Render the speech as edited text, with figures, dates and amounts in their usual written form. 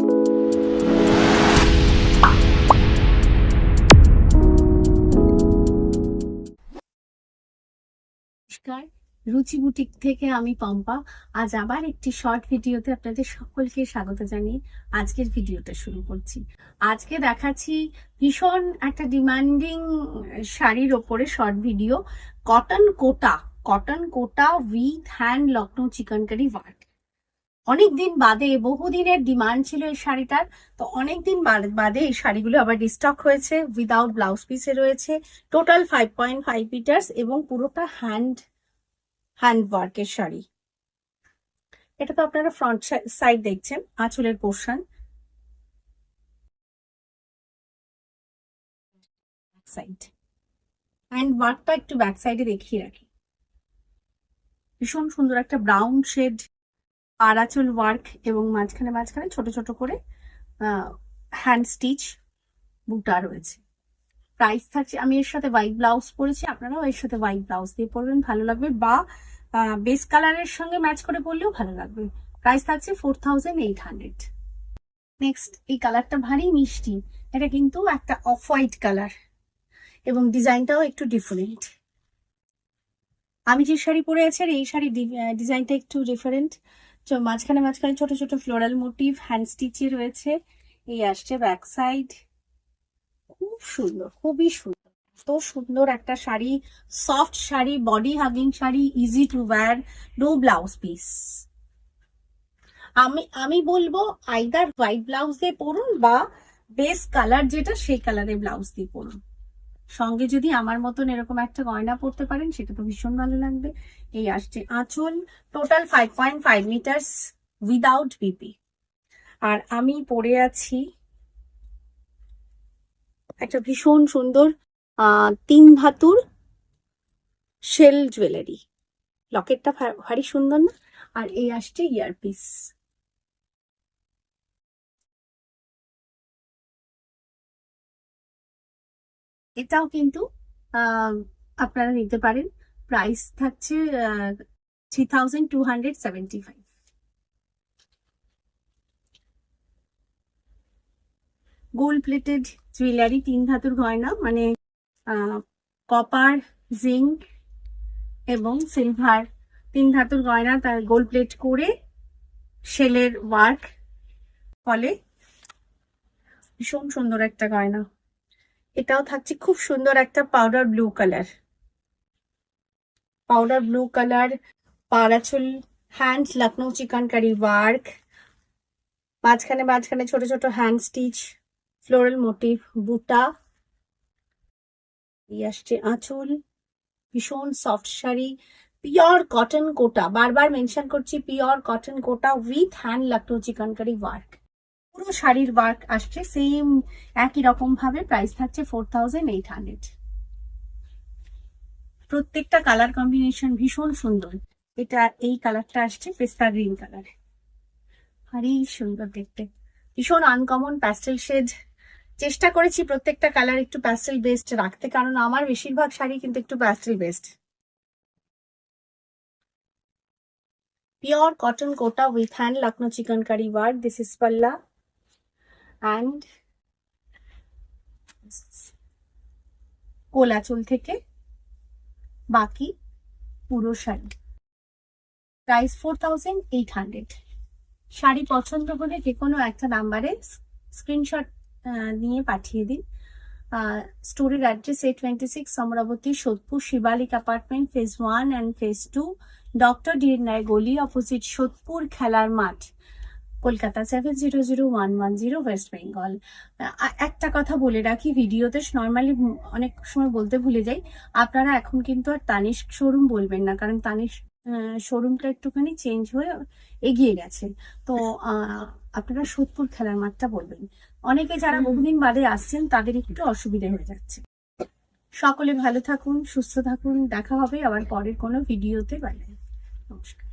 নমস্কার, রুচি বুটিক থেকে আমি পম্পা। আজ আবার একটি শর্ট ভিডিওতে আপনাদের সকলকে স্বাগত জানিয়ে আজকের ভিডিওটা শুরু করছি। আজকে দেখাচ্ছি ভীষণ একটা ডিমান্ডিং শাড়ির ওপরে short video, cotton Kota with hand Lucknow chikankari work. অনেকদিন বাদে, বহুদিনের ডিমান্ড ছিল এই শাড়িটার, তো অনেকদিন বাদে এই শাড়িগুলো আবার রিস্টক হয়েছে। উইদাউট ব্লাউজ পিসে রয়েছে, টোটাল 5.5 মিটার্স এবং পুরোটা হ্যান্ড ওয়ার্কের শাড়ি। এটা তো আপনারা ফ্রন্ট সাইড দেখছেন, আঁচলের পোর্শন, সাইড হ্যান্ড ওয়ার্কটা একটু ব্যাক সাইডে দেখিয়ে রাখি। ভীষণ সুন্দর একটা ব্রাউন শেড আর আঁচল ওয়ার্ক এবং মাঝখানে ছোট ছোট করে হ্যান্ড স্টিচ বুটা রয়েছে। প্রাইস থাকছে, আমি এর সাথে হোয়াইট ব্লাউজ পরেছি, আপনারাও এর সাথে হোয়াইট ব্লাউজ দিয়ে পরবেন, ভালো লাগবে, বা বেস কালারের সঙ্গে ম্যাচ করে পরলেও ভালো লাগবে। প্রাইস থাকছে 4800। নেক্সট, এই কালারটা ভারী মিষ্টি, এটা কিন্তু একটা অফ হোয়াইট কালার এবং ডিজাইনটাও একটু ডিফারেন্ট। আমি যে শাড়ি পরে আছি আর এই শাড়ির ডিজাইনটা একটু ডিফারেন্ট। মাঝখানে ছোট ছোট ফ্লোরাল মোটিভ হ্যান্ড স্টিচে রয়েছে। এই আসছে ব্যাক সাইড, খুব সুন্দর, খুবই সুন্দর, এত সুন্দর একটা sari, soft sari, body hugging sari, easy to wear, no blouse piece. আমি বলবো আইদার হোয়াইট ব্লাউজ দিয়ে পরুন বা বেস কালার যেটা সেই কালারের ব্লাউজ দিয়ে পরুন। সঙ্গে যদি আমার মতন এরকম একটা গয়না পরতে পারেন সেটা তো ভীষণ ভালো লাগবে। এই আসছে আঁচল, টোটাল 5.5 মিটার্স উইদাউট বিপি। আর আমি পরে আছি একটা ভীষণ সুন্দর 3 ধাতুর শেল জুয়েলারি। লকেটটা ভারী সুন্দর না? আর এই আসছে ইয়ারপিস। এটাও কিন্তু আপনারা নিতে পারেন। প্রাইস থাকছে 3275। গোল্ড প্লেটেড জুয়েলারি, 3 ধাতুর গয়না, মানে কপার, জিঙ্ক এবং সিলভার 3 ধাতুর গয়না, তার গোল্ড প্লেট করে শেলের ওয়ার্ক ফলে ভীষণ সুন্দর একটা গয়না। এটাও থাকছে খুব সুন্দর একটা পাউডার ব্লু কালার, পারাচুল হ্যান্ড লখনৌ চিকনকারি ওয়ার্ক, মাঝখানে ছোট ছোট হ্যান্ড স্টিচ, ফ্লোরাল মোটিভ বুটা। এই আসছে আঁচল, ভীষণ soft sari, pure cotton Kota, বারবার মেনশন করছি, pure cotton Kota with hand Lucknow chikankari work. পুরো শাড়ির ওয়ার্ক আসছে সেম একই রকম ভাবে। প্রাইস থাকছে 4800। প্রত্যেকটা কালার কম্বিনেশন ভীষণ সুন্দর। এটা এই কালারটা আসছে পেস্তা গ্রিন কালার, ভারী সুন্দর দেখতে, ভীষণ আনকমন প্যাস্টেল শেড। চেষ্টা করেছি প্রত্যেকটা কালার একটু প্যাস্টেল বেসড রাখতে, কারণ আমার বেশিরভাগ শাড়ি কিন্তু একটু pastel based. Pure cotton Kota with hand Lucknow chikankari work. This is পাল্লা অ্যান্ড কোলাচল থেকে বাকি পুরো শাড়ি। প্রাইস 4800। শাড়ি পছন্দ হলে যে কোনো একটা নাম্বারে স্ক্রিনশট নিয়ে পাঠিয়ে দিন। স্টোরের address 826 Amaravati, Sodepur, Shivalik apartment, phase 1 and phase 2, doctor DN Roy গলি, অপোজিট সোদপুর খেলার মাঠ, কলকাতা 700110, ওয়েস্ট বেঙ্গল। একটা কথা বলে রাখি, ভিডিওতে নর্মালি অনেক সময় বলতে ভুলে যাই, আপনারা এখন কিন্তু আর তানিস্ক শোরুম বলবেন না, কারণ তানিস্ক শোরুমটা একটুখানি চেঞ্জ হয়ে এগিয়ে গেছে। তো আপনারা সোদপুর খেলার মাঠটা বলবেন। অনেকে যারা বহুদিন বাদে আসছেন তাদের একটু অসুবিধা হয়ে যাচ্ছে। সকলে ভালো থাকুন, সুস্থ থাকুন, দেখা হবে আবার পরের কোনো ভিডিওতে। বাইরে, নমস্কার।